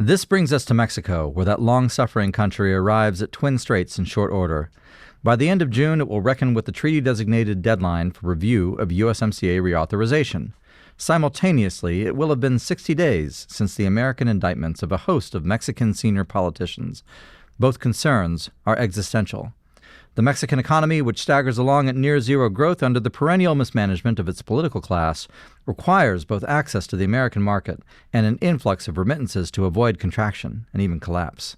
This brings us to Mexico, where that long-suffering country arrives at Twin Straits in short order. By the end of June, it will reckon with the treaty-designated deadline for review of USMCA reauthorization. Simultaneously, it will have been 60 days since the American indictments of a host of Mexican senior politicians. Both concerns are existential. The Mexican economy, which staggers along at near-zero growth under the perennial mismanagement of its political class, requires both access to the American market and an influx of remittances to avoid contraction and even collapse.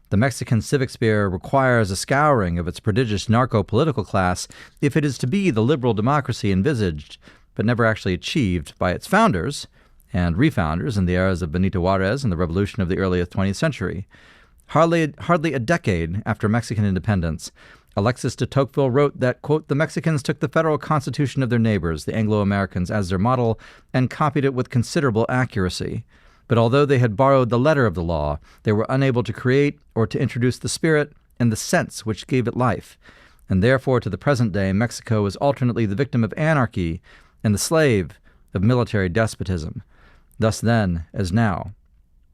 The Mexican civic sphere requires a scouring of its prodigious narco-political class if it is to be the liberal democracy envisaged, but never actually achieved by its founders and refounders in the eras of Benito Juarez and the revolution of the early 20th century. Hardly a decade after Mexican independence, Alexis de Tocqueville wrote that, quote, "The Mexicans took the federal constitution of their neighbors, the Anglo-Americans, as their model and copied it with considerable accuracy. But although they had borrowed the letter of the law, they were unable to create or to introduce the spirit and the sense which gave it life. And therefore, to the present day, Mexico is alternately the victim of anarchy and the slave of military despotism. Thus then, as now,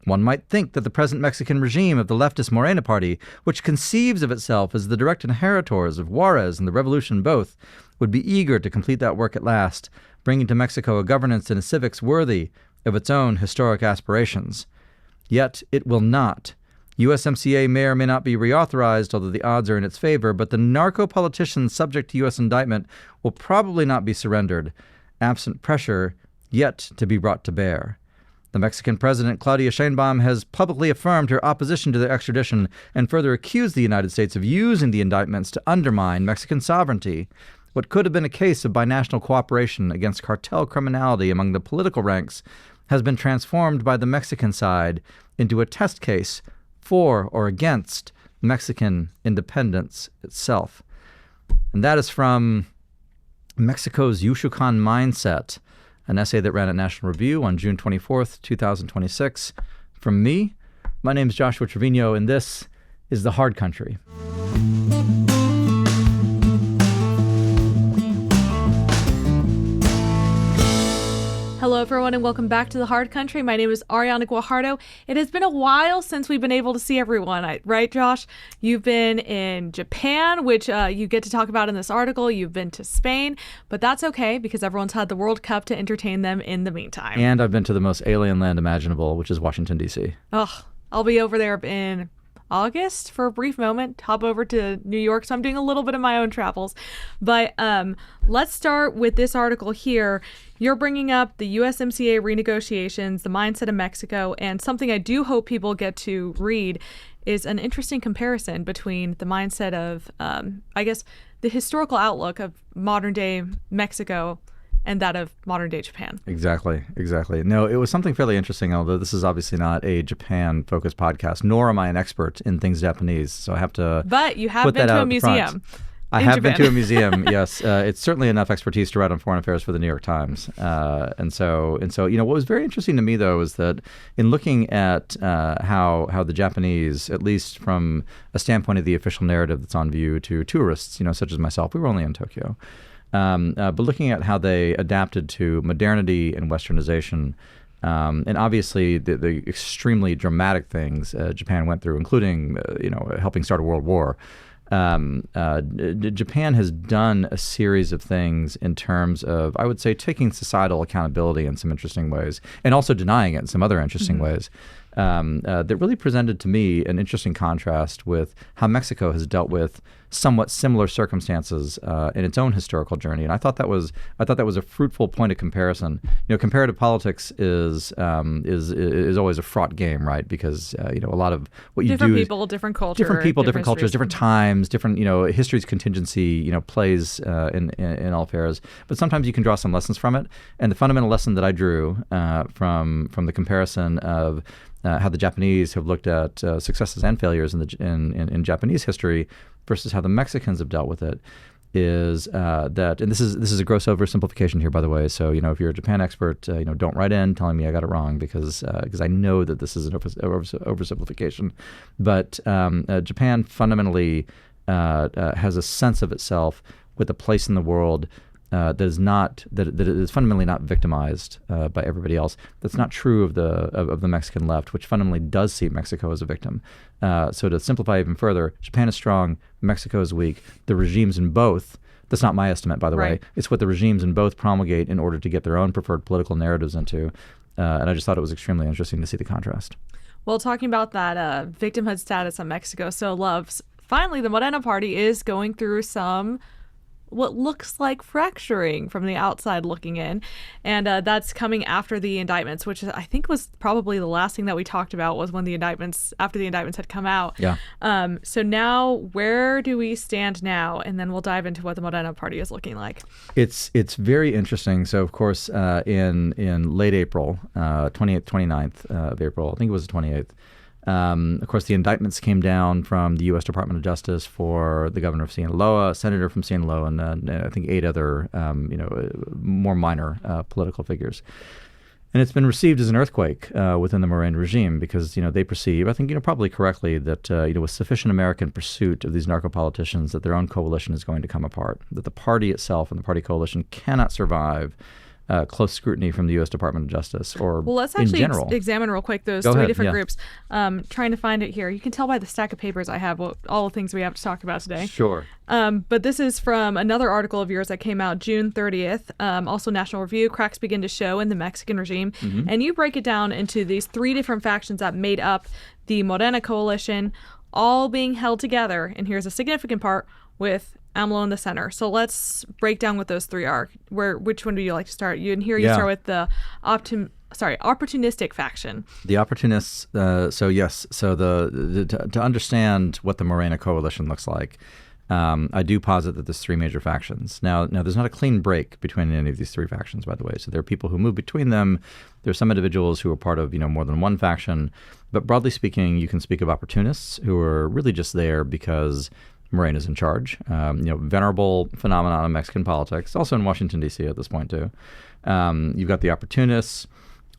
one might think that the present Mexican regime of the leftist Morena party, which conceives of itself as the direct inheritors of Juarez and the revolution both, would be eager to complete that work at last, bringing to Mexico a governance and a civics worthy of its own historic aspirations. Yet it will not. USMCA may or may not be reauthorized, although the odds are in its favor, but the narco-politicians subject to U.S. indictment will probably not be surrendered, absent pressure yet to be brought to bear. The Mexican president, Claudia Sheinbaum, has publicly affirmed her opposition to their extradition and further accused the United States of using the indictments to undermine Mexican sovereignty. What could have been a case of binational cooperation against cartel criminality among the political ranks has been transformed by the Mexican side into a test case for or against Mexican independence itself. And that is from Mexico's Yucatan Mindset, an essay that ran at National Review on June 24th, 2026. From me, my name is Joshua Treviño, and this is The Hard Country. Hello, everyone, and welcome back to The Hard Country. My name is Ariana Guajardo. It has been a while since we've been able to see everyone, right, Josh? You've been in Japan, which you get to talk about in this article. You've been to Spain, but that's okay because everyone's had the World Cup to entertain them in the meantime. And I've been to the most alien land imaginable, which is Washington, D.C. Oh, I'll be over there in August for a brief moment, hop over to New York. So I'm doing a little bit of my own travels. But let's start with this article here. You're bringing up the USMCA renegotiations, the mindset of Mexico, and something I do hope people get to read is an interesting comparison between the mindset of, I guess, the historical outlook of modern day Mexico and that of modern day Japan. Exactly. No, it was something fairly interesting, although this is obviously not a Japan-focused podcast, nor am I an expert in things Japanese, so I have to But you have been to a museum. I have been to a museum, yes. It's certainly enough expertise to write on foreign affairs for the New York Times. And so, what was very interesting to me, though, is that in looking at how the Japanese, at least from a standpoint of the official narrative that's on view to tourists, such as myself, we were only in Tokyo, but looking at how they adapted to modernity and westernization, and obviously the extremely dramatic things Japan went through, including helping start a world war. Japan has done a series of things in terms of, I would say, taking societal accountability in some interesting ways, and also denying it in some other interesting ways. That really presented to me an interesting contrast with how Mexico has dealt with somewhat similar circumstances in its own historical journey, and I thought that was a fruitful point of comparison. Comparative politics is always a fraught game, right? Because a lot of what you different do, people, different culture, different people, different cultures, different times, different history's contingency plays in all affairs. But sometimes you can draw some lessons from it, and the fundamental lesson that I drew from the comparison of how the Japanese have looked at successes and failures in Japanese history versus how the Mexicans have dealt with it is that, and this is a gross oversimplification here, by the way. So if you're a Japan expert, don't write in telling me I got it wrong because I know that this is an oversimplification. But Japan fundamentally has a sense of itself with a place in the world that it is fundamentally not victimized by everybody else. That's not true of the Mexican left, which fundamentally does see Mexico as a victim. So to simplify even further, Japan is strong, Mexico is weak. The regimes in both, that's not my estimate, by the way, it's what the regimes in both promulgate in order to get their own preferred political narratives into. And I just thought it was extremely interesting to see the contrast. Well, talking about that victimhood status that Mexico so loves, finally the Morena party is going through some what looks like fracturing from the outside looking in. And that's coming after the indictments, which I think was probably the last thing that we talked about was when after the indictments had come out. Yeah. So now where do we stand now? And then we'll dive into what the Morena party is looking like. It's very interesting. So, of course, in late April, 28th, 29th of April, I think it was the 28th, of course, the indictments came down from the U.S. Department of Justice for the governor of Sinaloa, a senator from Sinaloa, and I think 8 other, more minor political figures. And it's been received as an earthquake within the Morena regime because, they perceive, I think, probably correctly, that, with sufficient American pursuit of these narco politicians, that their own coalition is going to come apart, that the party itself and the party coalition cannot survive close scrutiny from the U.S. Department of Justice or let's in actually general. Examine real quick those Go three ahead, different yeah. groups. Trying to find it here. You can tell by the stack of papers I have all the things we have to talk about today. Sure. But this is from another article of yours that came out June 30th. Also National Review, Cracks Begin to Show in the Mexican Regime. Mm-hmm. And you break it down into these 3 different factions that made up the Morena coalition, all being held together. And here's a significant part with AMLO in the center. So let's break down what those 3 are. Which one do you like to start? You start with the opportunistic faction. The opportunists. So to understand what the Morena coalition looks like, I do posit that there's 3 major factions. Now there's not a clean break between any of these 3 factions, by the way. So there are people who move between them. There's some individuals who are part of more than one faction. But broadly speaking, you can speak of opportunists who are really just there because Morena's in charge. Venerable phenomenon in Mexican politics, also in Washington, D.C. at this point, too. You've got the opportunists.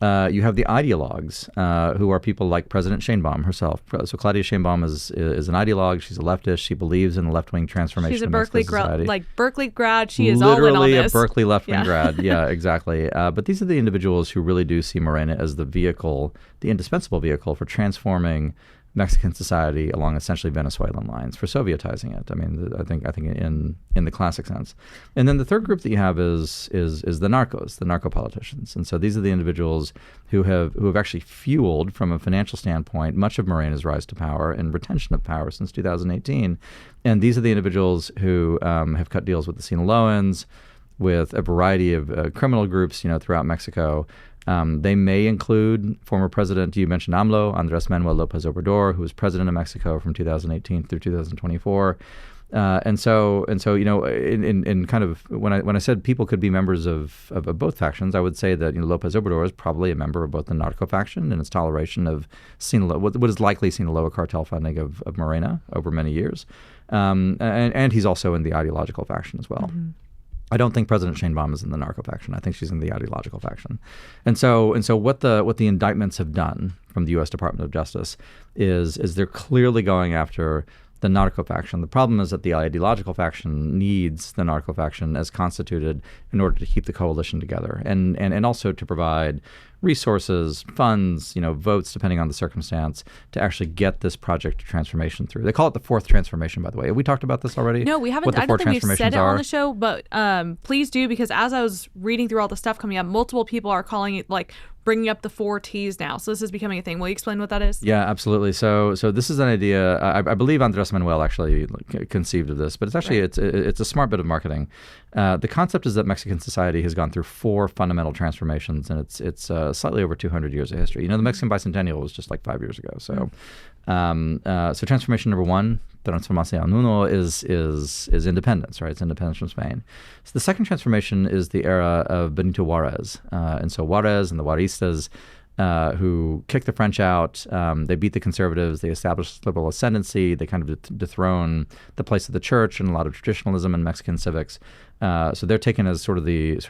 You have the ideologues, who are people like President Sheinbaum herself. So Claudia Sheinbaum is an ideologue. She's a leftist. She believes in the left-wing transformation. She's a of Berkeley society. Berkeley grad. She is all in on this. Literally a Berkeley left-wing grad. Yeah, exactly. But these are the individuals who really do see Morena as the vehicle, the indispensable vehicle for transforming Mexican society along essentially Venezuelan lines, for Sovietizing it. I mean, I think in the classic sense. And then the third group that you have is the narcos, the narco politicians. And so these are the individuals who have actually fueled, from a financial standpoint, much of Morena's rise to power and retention of power since 2018. And these are the individuals who have cut deals with the Sinaloans, with a variety of criminal groups, throughout Mexico. They may include former president, you mentioned AMLO, Andrés Manuel López Obrador, who was president of Mexico from 2018 through 2024. And so, in kind of when I said people could be members of both factions, I would say that López Obrador is probably a member of both the narco faction and its toleration of Sinaloa, what is likely Sinaloa cartel funding of Morena over many years, and he's also in the ideological faction as well. Mm-hmm. I don't think President Sheinbaum is in the narco faction. I think she's in the ideological faction. And so what the indictments have done from the U.S. Department of Justice is they're clearly going after the narco faction. The problem is that the ideological faction needs the narco faction as constituted in order to keep the coalition together and also to provide resources, funds, votes, depending on the circumstance, to actually get this project of transformation through. They call it the 4th transformation, by the way. Have we talked about this already? No, we haven't. I don't think we've said it on the show, but please do, because as I was reading through all the stuff coming up, multiple people are calling it bringing up the 4 T's now. So this is becoming a thing. Will you explain what that is? Yeah, absolutely. So this is an idea. I believe Andrés Manuel actually conceived of this, but it's actually it's a smart bit of marketing. The concept is that Mexican society has gone through 4 fundamental transformations, and it's slightly over 200 years of history. The Mexican bicentennial was just 5 years ago. So, so transformation number 1, transformación uno, is independence, right? It's independence from Spain. So the second transformation is the era of Benito Juarez, and so Juarez and the Juaristas, who kicked the French out. They beat the conservatives. They established liberal ascendancy. They kind of dethrone the place of the church and a lot of traditionalism in Mexican civics. So they're taken as sort of the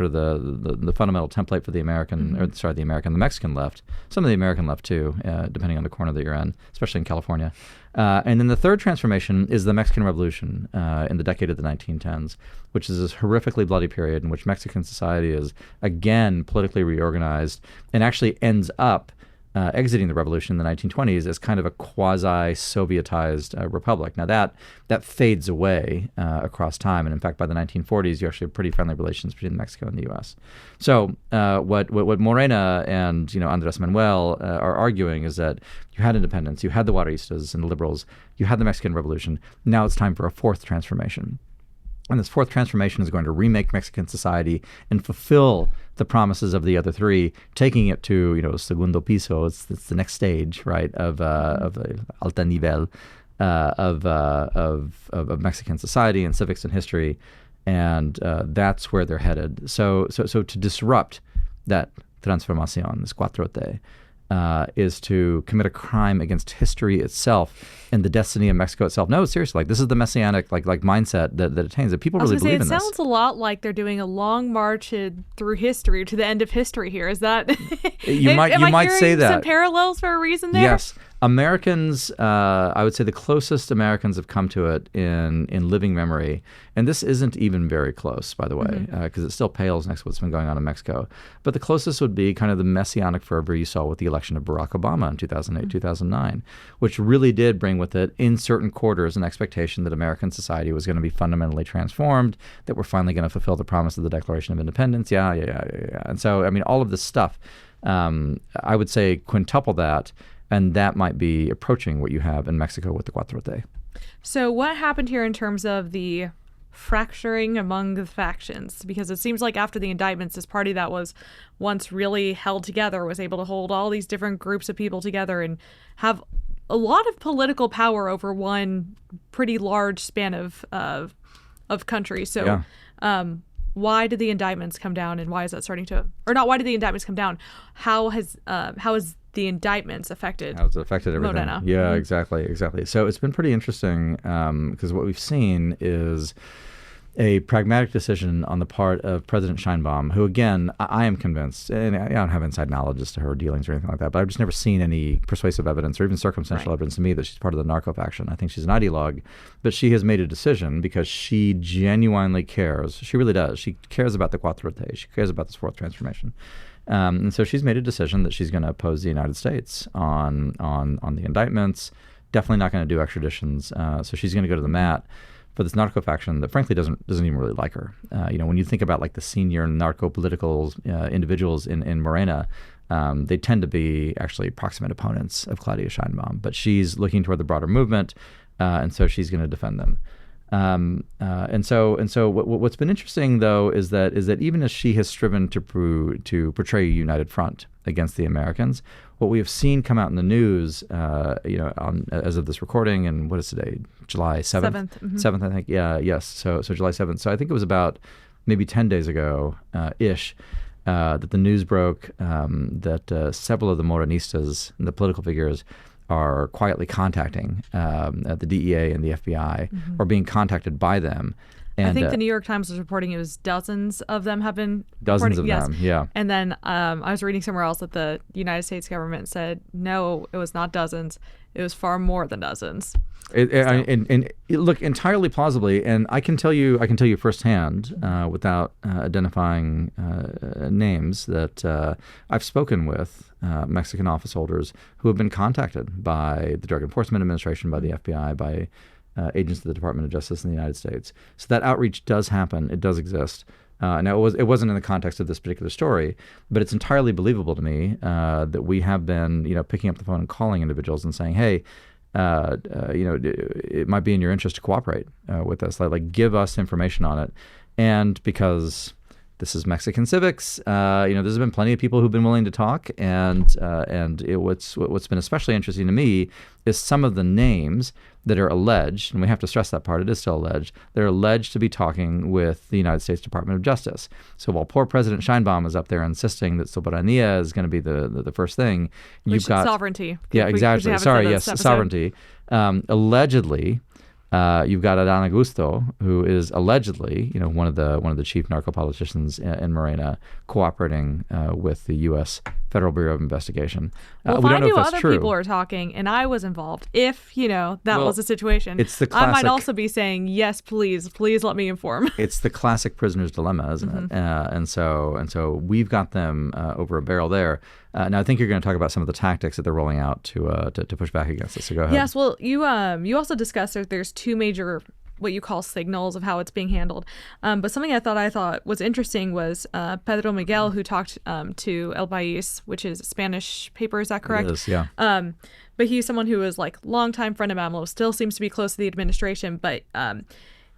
fundamental template for the American, the Mexican left, some of the American left too, depending on the corner that you're in, especially in California. And then the third transformation is the Mexican Revolution in the decade of the 1910s, which is this horrifically bloody period in which Mexican society is again politically reorganized and actually ends up exiting the revolution in the 1920s as kind of a quasi-Sovietized republic. Now that fades away across time, and in fact, by the 1940s, you actually have pretty friendly relations between Mexico and the U.S. So what Morena and Andrés Manuel are arguing is that you had independence, you had the Juaristas and the liberals, you had the Mexican Revolution. Now it's time for a fourth transformation. And this fourth transformation is going to remake Mexican society and fulfill the promises of the other three, taking it to segundo piso. It's the next stage, right, of alta nivel of Mexican society and civics and history, and that's where they're headed. So to disrupt that transformación, this cuatrote, is to commit a crime against history itself and the destiny of Mexico itself. No, seriously, like this is the messianic like mindset that attains it. People really believe in this. It sounds a lot like they're doing a long march through history to the end of history here. Is that you might say that some parallels for a reason there? Yes. Americans, I would say the closest Americans have come to it in living memory, and this isn't even very close, by the way, because it still pales next to what's been going on in Mexico. But the closest would be kind of the messianic fervor you saw with the election of Barack Obama in 2008, 2009, which really did bring with it, in certain quarters, an expectation that American society was going to be fundamentally transformed, that we're finally going to fulfill the promise of the Declaration of Independence. Yeah. And so, I mean, all of this stuff, I would say quintuple that. And that might be approaching what you have in Mexico with the cuatrote. So what happened here in terms of the fracturing among the factions? Because it seems like after the indictments, this party that was once really held together was able to hold all these different groups of people together and have a lot of political power over one pretty large span of country. So why did the indictments come down, and why is that starting to, or not why did the indictments come down? How has the indictments affected? How it's affected everything. Morena. Yeah, exactly. So it's been pretty interesting because what we've seen is a pragmatic decision on the part of President Sheinbaum, who, again, I am convinced, and I don't have inside knowledge as to her dealings or anything like that, but I've just never seen any persuasive evidence or even circumstantial evidence to me that she's part of the Narco faction. I think she's an ideologue, but she has made a decision because she genuinely cares. She really does. She cares about the cuatrote. She cares about this fourth transformation. And so she's made a decision that she's going to oppose the United States on the indictments, definitely not going to do extraditions. So she's going to go to the mat for this narco faction that frankly doesn't even really like her. When you think about like the senior narco political individuals in Morena, they tend to be actually proximate opponents of Claudia Sheinbaum. But she's looking toward the broader movement, and so she's going to defend them. And so what's been interesting though is that even as she has striven to portray a united front against the Americans, what we have seen come out in the news, as of this recording, and what is today, July 7th? 7th, I think. Yeah, yes. So July 7th. So I think it was about maybe 10 days ago, ish, that the news broke that several of the Morenistas, the political figures, are quietly contacting the DEA and the FBI, or being contacted by them. And, I think the New York Times was reporting it was dozens of them have been dozens reporting, of them, yeah. And then I was reading somewhere else that the United States government said, no, it was not dozens. It was far more than dozens. Look, entirely plausibly, and I can tell you firsthand, without identifying names, that I've spoken with Mexican office holders who have been contacted by the Drug Enforcement Administration, by the FBI, by agents of the Department of Justice in the United States. So that outreach does happen. It does exist. Now, it wasn't in the context of this particular story, but it's entirely believable to me that we have been, picking up the phone and calling individuals and saying, hey, it might be in your interest to cooperate with us. Like, give us information on it. And because this is Mexican civics, there's been plenty of people who've been willing to talk. And what's been especially interesting to me is some of the names that are alleged, and we have to stress that part, it is still alleged, they're alleged to be talking with the United States Department of Justice. So while poor President Sheinbaum is up there insisting that soberanía is going to be the first thing, you've got sovereignty. Yeah, exactly. Sorry, yes, sovereignty. Allegedly, You've got Adán Augusto, who is allegedly, one of the chief narco politicians in Morena, cooperating with the U.S. Federal Bureau of Investigation. Well, we if don't I know knew if that's other true. people are talking and I was involved, if that was the situation, it's the I might classic- also be saying, yes, please let me inform. It's the classic prisoner's dilemma, isn't it? And so we've got them over a barrel there. Now, I think you're going to talk about some of the tactics that they're rolling out to push back against this. So go ahead. Yes, well, you also discussed that there's two major what you call signals of how it's being handled. But something I thought was interesting was Pedro Miguel, who talked to El País, which is a Spanish paper. Is that correct? It is, yeah. But he's someone who is like longtime friend of AMLO, still seems to be close to the administration. But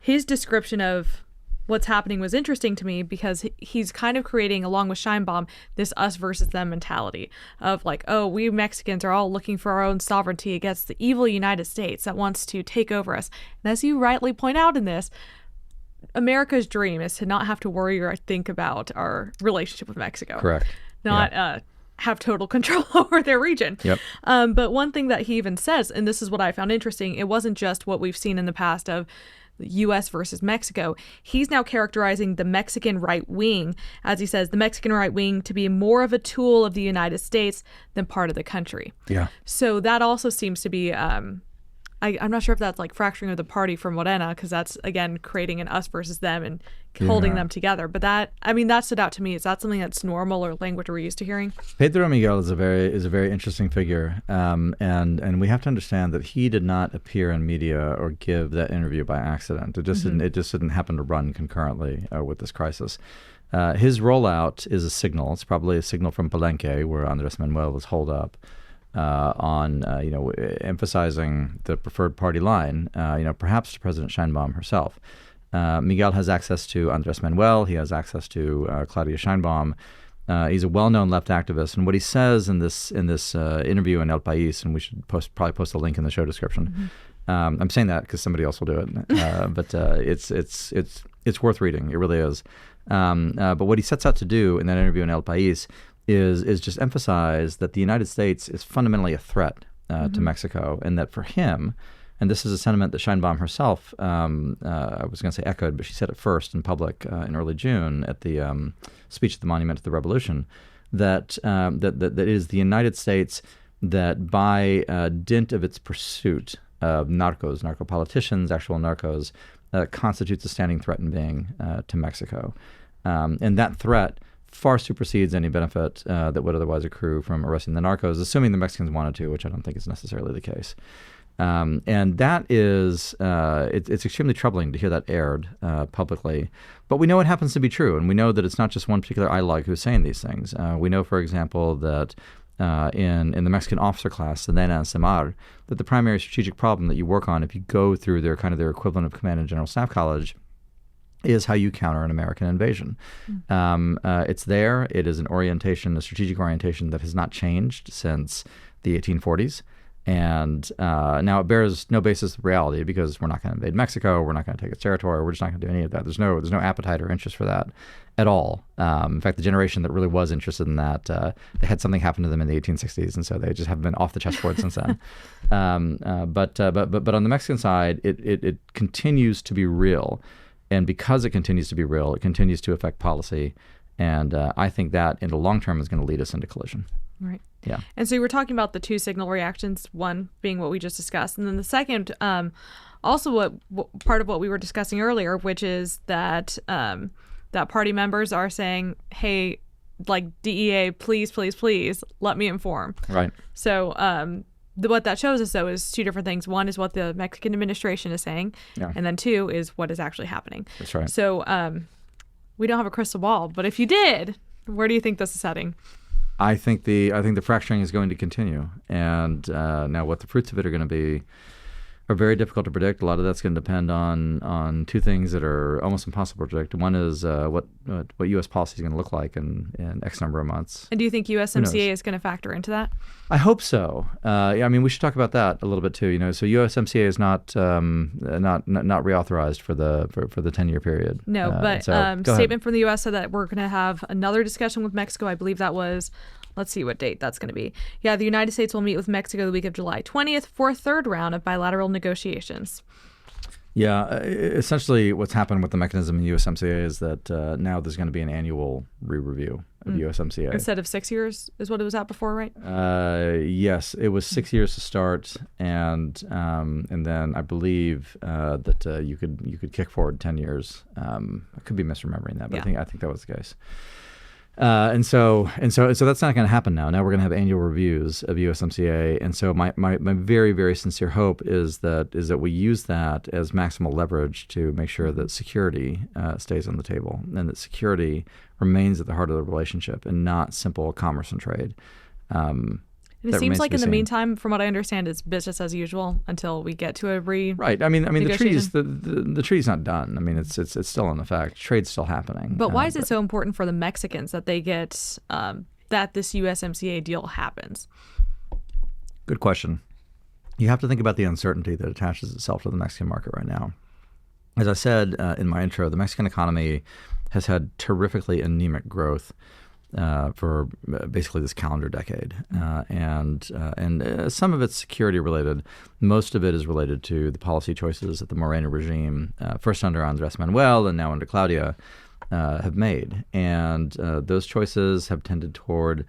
his description of what's happening was interesting to me because he's kind of creating, along with Sheinbaum, this us versus them mentality of like, oh, we Mexicans are all looking for our own sovereignty against the evil United States that wants to take over us. And as you rightly point out in this, America's dream is to not have to worry or think about our relationship with Mexico. Correct. Not have total control over their region. Yep. But one thing that he even says, and this is what I found interesting, it wasn't just what we've seen in the past of U.S. versus Mexico. He's now characterizing the Mexican right wing, as he says, the Mexican right wing to be more of a tool of the United States than part of the country. Yeah. So that also seems to be, I'm not sure if that's like fracturing of the party from Morena, because that's, again, creating an us versus them and holding them together. But that stood out to me. Is that something that's normal or language we're used to hearing? Pedro Miguel is a very interesting figure, and we have to understand that he did not appear in media or give that interview by accident. It just didn't happen to run concurrently with this crisis. His rollout is a signal. It's probably a signal from Palenque, where Andrés Manuel was holed up, on emphasizing the preferred party line, perhaps to President Sheinbaum herself. Miguel has access to Andrés Manuel. He has access to Claudia Sheinbaum. He's a well-known left activist, and what he says in this interview in El País, and we should probably post a link in the show description. I'm saying that because somebody else will do it, but it's worth reading. It really is. But what he sets out to do in that interview in El País is just emphasize that the United States is fundamentally a threat to Mexico, and that for him, and this is a sentiment that Sheinbaum herself, I was going to say echoed, but she said it first in public in early June at the speech at the Monument to the Revolution, that it is the United States that by dint of its pursuit of narco politicians, actual narcos, constitutes a standing threat in being to Mexico. And that threat far supersedes any benefit that would otherwise accrue from arresting the narcos, assuming the Mexicans wanted to, which I don't think is necessarily the case. And that is, it's extremely troubling to hear that aired publicly. But we know it happens to be true, and we know that it's not just one particular ideologue who's saying these things. We know, for example, that in the Mexican officer class, the Nena and Semar, that the primary strategic problem that you work on if you go through their equivalent of Command and General Staff College is how you counter an American invasion. It's there. It is a strategic orientation that has not changed since the 1840s. And now it bears no basis of reality because we're not going to invade Mexico. We're not going to take its territory. We're just not going to do any of that. There's no appetite or interest for that at all. In fact, the generation that really was interested in that, they had something happen to them in the 1860s, and so they just have been off the chessboard since then. But on the Mexican side, it continues to be real. And because it continues to be real, it continues to affect policy. And I think that in the long term is going to lead us into collision. Right. Yeah. And so you were talking about the two signal reactions, one being what we just discussed. And then the second, also what part of what we were discussing earlier, which is that that party members are saying, hey, like DEA, please, please, please let me inform. Right. So what that shows us, though, is two different things. One is what the Mexican administration is saying, and then two is what is actually happening. That's right. So we don't have a crystal ball, but if you did, where do you think this is heading? I think the fracturing is going to continue, and now what the fruits of it are going to be are very difficult to predict. A lot of that's going to depend on two things that are almost impossible to predict. One is what U.S. policy is going to look like in X number of months. And do you think USMCA is going to factor into that? I hope so. I mean, we should talk about that a little bit too. So USMCA is not reauthorized for the 10-year period. No, but statement from the U.S. said that we're going to have another discussion with Mexico. I believe that was. Let's see what date that's going to be. Yeah, the United States will meet with Mexico the week of July 20th for a third round of bilateral negotiations. Yeah, essentially what's happened with the mechanism in USMCA is that now there's going to be an annual re-review of USMCA. Instead of 6 years is what it was at before, right? Yes, it was 6 years to start, and then I believe that you could kick forward 10 years. I could be misremembering that, but I think that was the case. And so that's not going to happen now. Now we're going to have annual reviews of USMCA, and so my very, very sincere hope is that we use that as maximal leverage to make sure that security stays on the table and that security remains at the heart of the relationship and not simple commerce and trade. And it seems like in the meantime, from what I understand, it's business as usual until we get to a right. I mean, the treaty's not done. I mean, it's still in effect. Trade's still happening. But why is it so important for the Mexicans that they get that this USMCA deal happens? Good question. You have to think about the uncertainty that attaches itself to the Mexican market right now. As I said in my intro, the Mexican economy has had terrifically anemic growth for basically this calendar decade, and some of it's security related. Most of it is related to the policy choices that the Morena regime, first under Andres Manuel and now under Claudia, have made, and those choices have tended toward,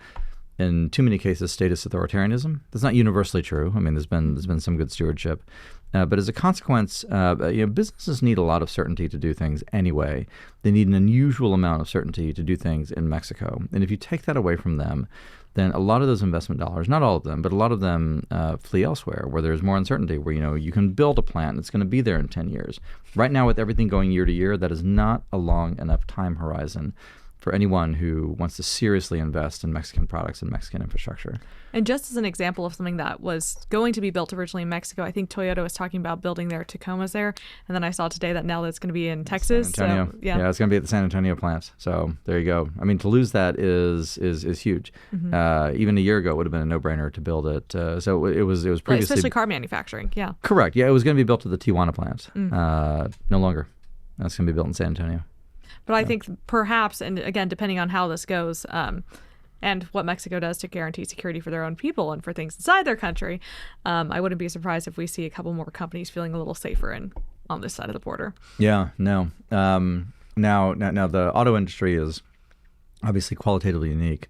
in too many cases, statist authoritarianism. That's not universally true. I mean, there's been some good stewardship. But as a consequence, businesses need a lot of certainty to do things anyway. They need an unusual amount of certainty to do things in Mexico. And if you take that away from them, then a lot of those investment dollars, not all of them, but a lot of them flee elsewhere where there's more uncertainty, where you can build a plant that's going to be there in 10 years. Right now, with everything going year to year, that is not a long enough time horizon for anyone who wants to seriously invest in Mexican products and Mexican infrastructure. And just as an example of something that was going to be built originally in Mexico, I think Toyota was talking about building their Tacomas there. And then I saw today that now that's going to be in Texas. San Antonio. So, yeah, it's going to be at the San Antonio plant. So there you go. I mean, to lose that is huge. Mm-hmm. Even a year ago, it would have been a no-brainer to build it. So it was previously... especially car manufacturing, yeah. Correct. Yeah, it was going to be built at the Tijuana plant. No longer. That's going to be built in San Antonio. But I think perhaps, and again, depending on how this goes and what Mexico does to guarantee security for their own people and for things inside their country, I wouldn't be surprised if we see a couple more companies feeling a little safer on this side of the border. Yeah, no. Now the auto industry is obviously qualitatively unique,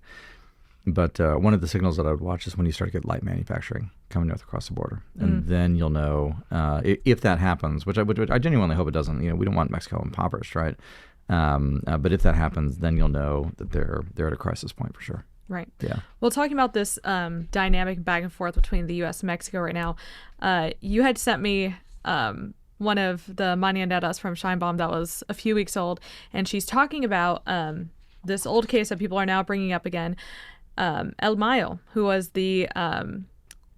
but one of the signals that I would watch is when you start to get light manufacturing coming north across the border. And then you'll know if that happens, which I genuinely hope it doesn't. We don't want Mexico impoverished, right? But if that happens, then you'll know that they're at a crisis point for sure. Right. Yeah. Well, talking about this dynamic back and forth between the U.S. and Mexico right now, you had sent me one of the mañaneras from Sheinbaum that was a few weeks old, and she's talking about this old case that people are now bringing up again, El Mayo, who was the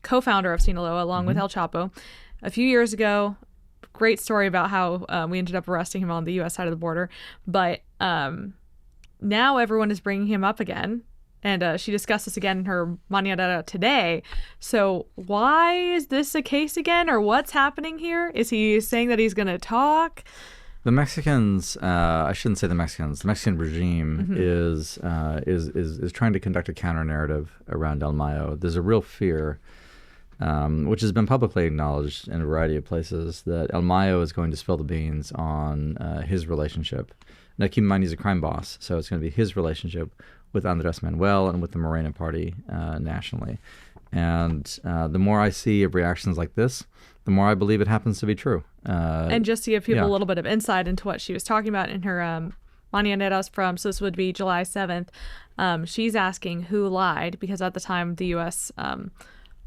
co-founder of Sinaloa along with El Chapo. A few years ago, great story about how we ended up arresting him on the U.S. side of the border. But now everyone is bringing him up again. And she discussed this again in her mañanera today. So why is this a case again? Or what's happening here? Is he saying that he's going to talk? The Mexicans, I shouldn't say the Mexicans, the Mexican regime is trying to conduct a counter-narrative around El Mayo. There's a real fear, which has been publicly acknowledged in a variety of places, that El Mayo is going to spill the beans on his relationship. Now, keep in mind, he's a crime boss, so it's going to be his relationship with Andres Manuel and with the Morena party nationally. And the more I see of reactions like this, the more I believe it happens to be true. And just to give people a little bit of insight into what she was talking about in her mañaneras so this would be July 7th, she's asking who lied, because at the time the U.S.,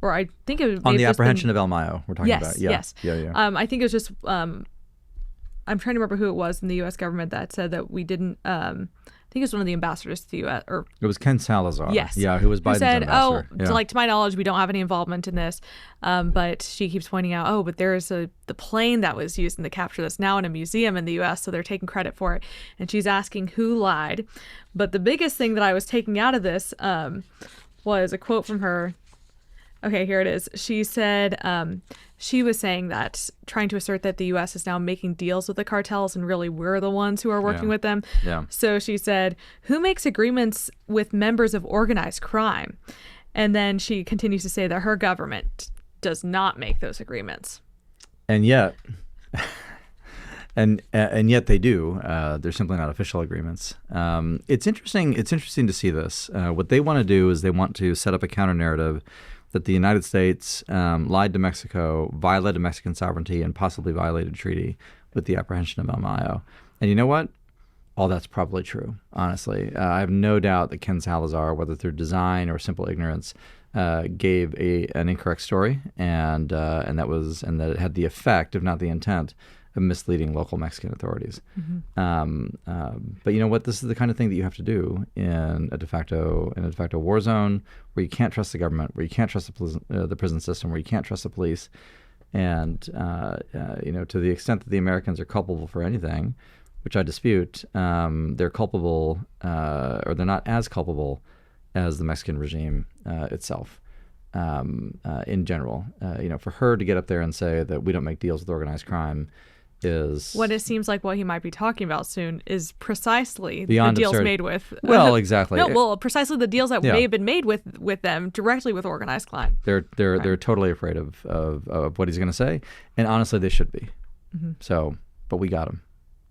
or I think it was... On the apprehension of El Mayo, we're talking about. Yes. Yeah. I think it was just... I'm trying to remember who it was in the U.S. government that said that we didn't... I think it was one of the ambassadors to the U.S. or it was Ken Salazar. Yes. Yeah, who was Biden's ambassador. To my knowledge, we don't have any involvement in this. But she keeps pointing out, but there's the plane that was used in the capture that's now in a museum in the U.S., so they're taking credit for it. And she's asking who lied. But the biggest thing that I was taking out of this was a quote from her. Okay, here it is. She said she was saying that, trying to assert that the U.S. is now making deals with the cartels and really we're the ones who are working with them. Yeah. So she said, who makes agreements with members of organized crime? And then she continues to say that her government does not make those agreements. And yet, and yet they do. They're simply not official agreements. It's interesting. It's interesting to see this. What they want to do is they want to set up a counter narrative that the United States lied to Mexico, violated Mexican sovereignty, and possibly violated treaty with the apprehension of El Mayo. And you know what? All that's probably true, honestly. I have no doubt that Ken Salazar, whether through design or simple ignorance, gave an incorrect story, and that it had the effect, if not the intent, of misleading local Mexican authorities. But you know what? This is the kind of thing that you have to do in a de facto war zone, where you can't trust the government, where you can't trust the prison system, where you can't trust the police, and to the extent that the Americans are culpable for anything, which I dispute, they're culpable, or they're not as culpable as the Mexican regime itself. In general, for her to get up there and say that we don't make deals with organized crime is what it seems like what he might be talking about soon is precisely beyond the deals absurd. made with. Well, exactly. Precisely the deals that may have been made with them directly with organized crime. They're totally afraid of what he's going to say, and honestly, they should be. So, but we got him.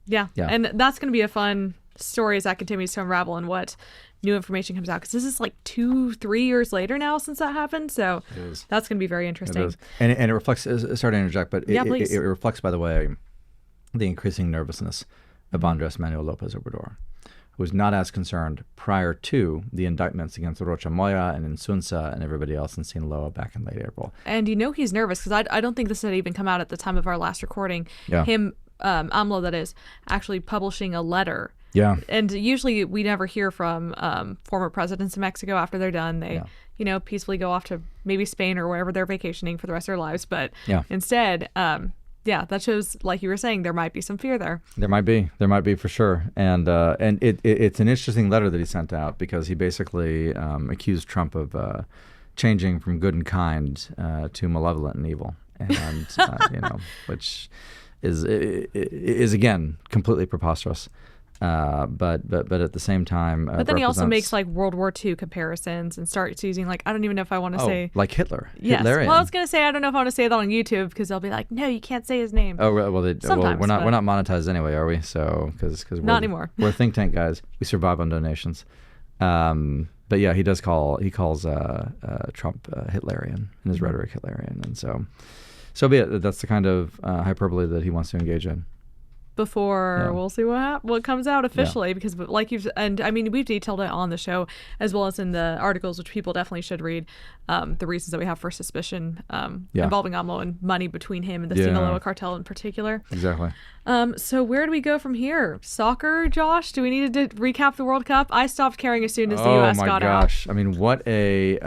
Yeah, and that's going to be a fun story as that continues to unravel and what new information comes out, because this is like 2-3 years later now since that happened, so that's going to be very interesting. It is. And it reflects, sorry to interject, but please. It reflects, by the way, the increasing nervousness of Andres Manuel Lopez Obrador, who was not as concerned prior to the indictments against Rocha Moya and Insunza and everybody else in Sinaloa back in late April. And he's nervous because I don't think this had even come out at the time of our last recording. Him, AMLO, that is, actually publishing a letter. Yeah. And usually we never hear from former presidents of Mexico after they're done. They, peacefully go off to maybe Spain or wherever they're vacationing for the rest of their lives. But instead, that shows, like you were saying, there might be some fear there. There might be for sure. And it's an interesting letter that he sent out, because he basically accused Trump of changing from good and kind to malevolent and evil, and which is again completely preposterous. But at the same time, but then he also makes like World War II comparisons and starts using I don't even know if I want to say like Hitler. Yes. Hitlerian. Well, I was gonna say I don't know if I want to say that on YouTube, because they'll be like, no, you can't say his name. Oh well, we're not monetized anyway, are we? So because not anymore. We're think tank guys. We survive on donations. But yeah, he calls Trump Hitlerian, and his rhetoric Hitlerian, and so be it. That's the kind of hyperbole that he wants to engage in. Before we'll see what comes out officially, because we've detailed it on the show as well as in the articles, which people definitely should read, the reasons that we have for suspicion involving AMLO and money between him and the Sinaloa cartel in particular. Exactly. So where do we go from here? Soccer, Josh? Do we need to recap the World Cup? I stopped caring as soon as the U.S. got out. Oh my gosh! I mean, what a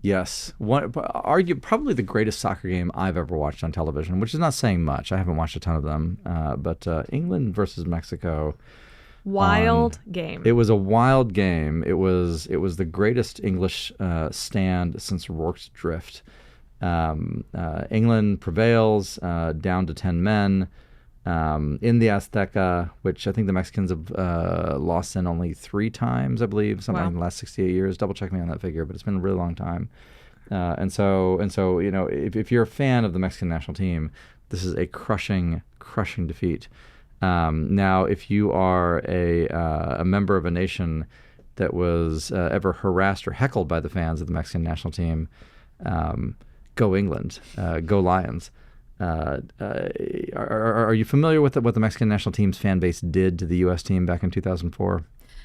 yes, probably the greatest soccer game I've ever watched on television, which is not saying much. I haven't watched a ton of them, but England versus Mexico. Wild game. It was a wild game. It was the greatest English stand since Rorke's Drift. England prevails down to 10 men in the Azteca, which I think the Mexicans have lost in only 3 times, I believe, something in the last 68 years. Double check me on that figure, but it's been a really long time. And so if you're a fan of the Mexican national team, this is a crushing defeat. Now, if you are a member of a nation that was ever harassed or heckled by the fans of the Mexican national team, go England, go Lions. Are you familiar with what the Mexican national team's fan base did to the U.S. team back in 200004?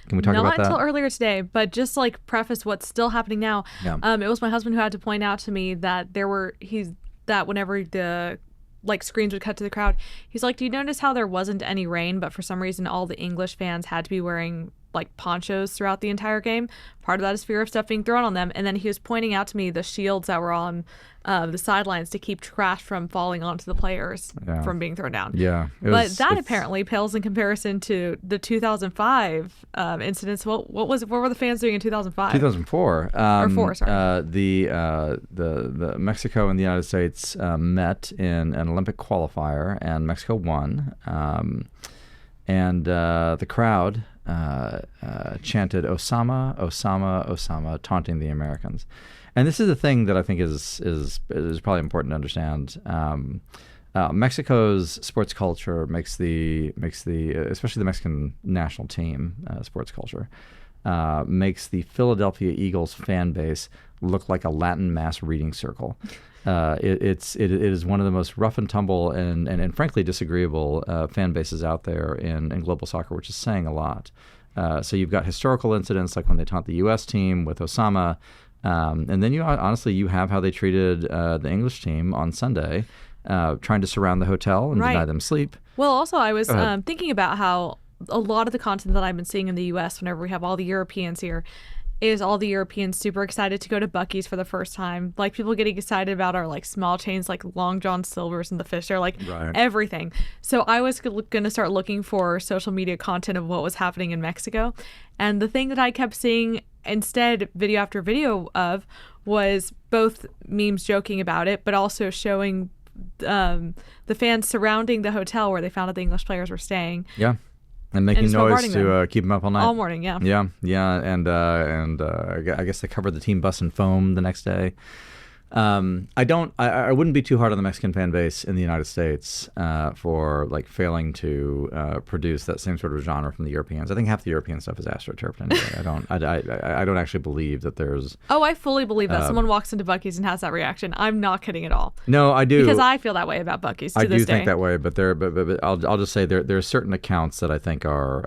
Can we talk about that? Not until earlier today, but just preface what's still happening now. Yeah. It was my husband who had to point out to me that that whenever the screens would cut to the crowd, he's like, do you notice how there wasn't any rain, but for some reason all the English fans had to be wearing ponchos throughout the entire game? Part of that is fear of stuff being thrown on them. And then he was pointing out to me the shields that were on the sidelines to keep trash from falling onto the players from being thrown down. Yeah. But that apparently pales in comparison to the 2005 incidents. What were the fans doing in 2005? 2004. Or 4, sorry. The Mexico and the United States met in an Olympic qualifier, and Mexico won. And the crowd chanted "Osama, Osama, Osama," taunting the Americans. And this is a thing that I think is probably important to understand. Mexico's sports culture makes the especially the Mexican national team sports culture makes the Philadelphia Eagles fan base look like a Latin mass reading circle. It is one of the most rough and tumble and frankly disagreeable fan bases out there in global soccer, which is saying a lot. So you've got historical incidents like when they taunt the U.S. team with Osama, and then you have how they treated the English team on Sunday, trying to surround the hotel and deny them sleep. Well, also I was thinking about how a lot of the content that I've been seeing in the U.S. whenever we have all the Europeans here is all the Europeans super excited to go to Buc-ee's for the first time. Like people getting excited about our like small chains like Long John Silver's and the Fish. They're like everything. So I was going to start looking for social media content of what was happening in Mexico. And the thing that I kept seeing instead video after video of was both memes joking about it, but also showing the fans surrounding the hotel where they found out the English players were staying. Yeah. And making noise to keep them up all night. All morning, yeah. Yeah, and I guess they covered the team bus in foam the next day. I wouldn't be too hard on the Mexican fan base in the United States for like failing to produce that same sort of genre from the Europeans. I think half the European stuff is astroturfed anyway. I don't actually believe that there's. Oh, I fully believe that someone walks into Buc-ee's and has that reaction. I'm not kidding at all. No, I do, because I feel that way about Buc-ee's to this day. I do think that way, but I'll just say there are certain accounts that I think are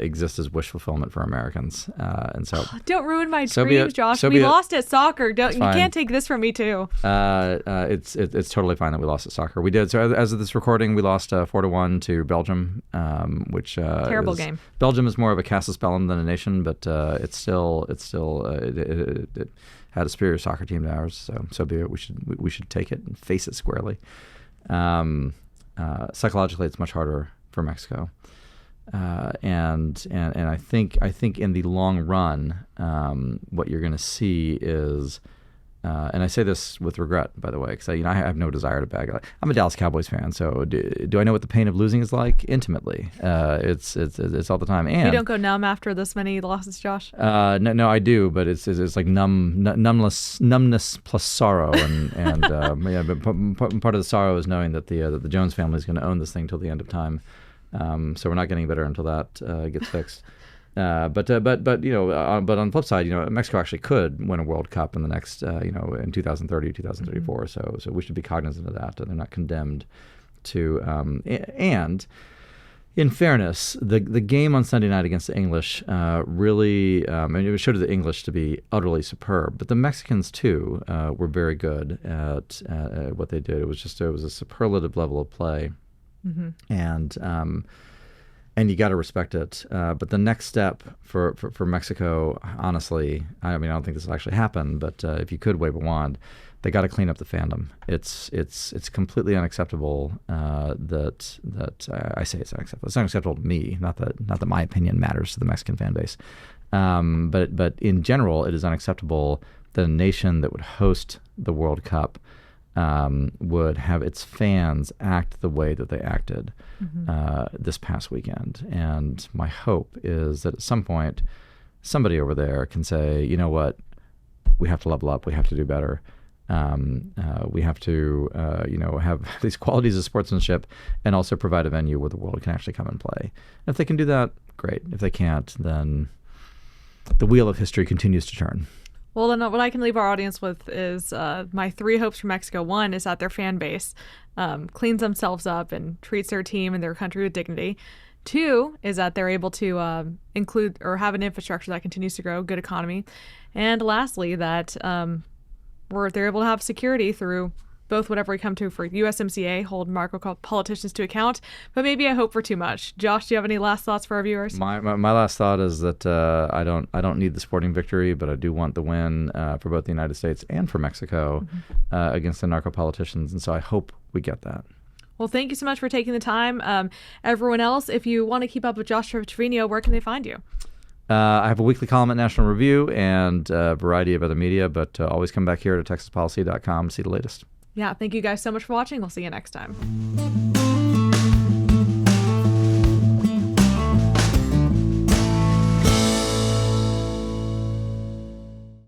exist as wish fulfillment for Americans, and so don't ruin my dreams, Josh. We lost at soccer. You can't take this from me too. It's totally fine that we lost at soccer. We did. So as of this recording, we lost 4-1 to Belgium, which terrible game. Belgium is more of a casus bellum than a nation, but it had a superior soccer team to ours. So be it. We should take it and face it squarely. Psychologically, it's much harder for Mexico. And I think in the long run, what you're going to see is. And I say this with regret, by the way, because I have no desire to bag. I'm a Dallas Cowboys fan, so do I know what the pain of losing is like? Intimately, it's all the time. And you don't go numb after this many losses, Josh. No, I do, but it's like numbness plus sorrow, and But part of the sorrow is knowing that the Jones family is going to own this thing till the end of time. So we're not getting better until that gets fixed. But on the flip side, Mexico actually could win a World Cup in the next, in 2030, 2034. Mm-hmm. So we should be cognizant of that. They're not condemned to. And in fairness, the game on Sunday night against the English really, it showed the English to be utterly superb. But the Mexicans too were very good at what they did. It was a superlative level of play, mm-hmm. And you got to respect it. But the next step for Mexico, honestly, I don't think this will actually happen, but if you could wave a wand, they got to clean up the fandom. It's completely unacceptable that I say it's unacceptable. It's unacceptable to me, not that my opinion matters to the Mexican fan base. But in general, it is unacceptable that a nation that would host the World Cup would have its fans act the way that they acted this past weekend. And my hope is that at some point, somebody over there can say, you know what, we have to level up, we have to do better. We have to, have these qualities of sportsmanship and also provide a venue where the world can actually come and play. And if they can do that, great. If they can't, then the wheel of history continues to turn. Well, then what I can leave our audience with is my 3 hopes for Mexico. 1 is that their fan base cleans themselves up and treats their team and their country with dignity. 2 is that they're able to include or have an infrastructure that continues to grow, good economy. And lastly, that they're able to have security through both whatever we come to for USMCA, hold Narco politicians to account, but maybe I hope for too much. Josh, do you have any last thoughts for our viewers? My last thought is that I don't need the sporting victory, but I do want the win for both the United States and for Mexico against the narco politicians, and so I hope we get that. Well, thank you so much for taking the time. Everyone else, if you want to keep up with Josh Treviño, where can they find you? I have a weekly column at National Review and a variety of other media, but always come back here to TexasPolicy.com to see the latest. Yeah, thank you guys so much for watching. We'll see you next time.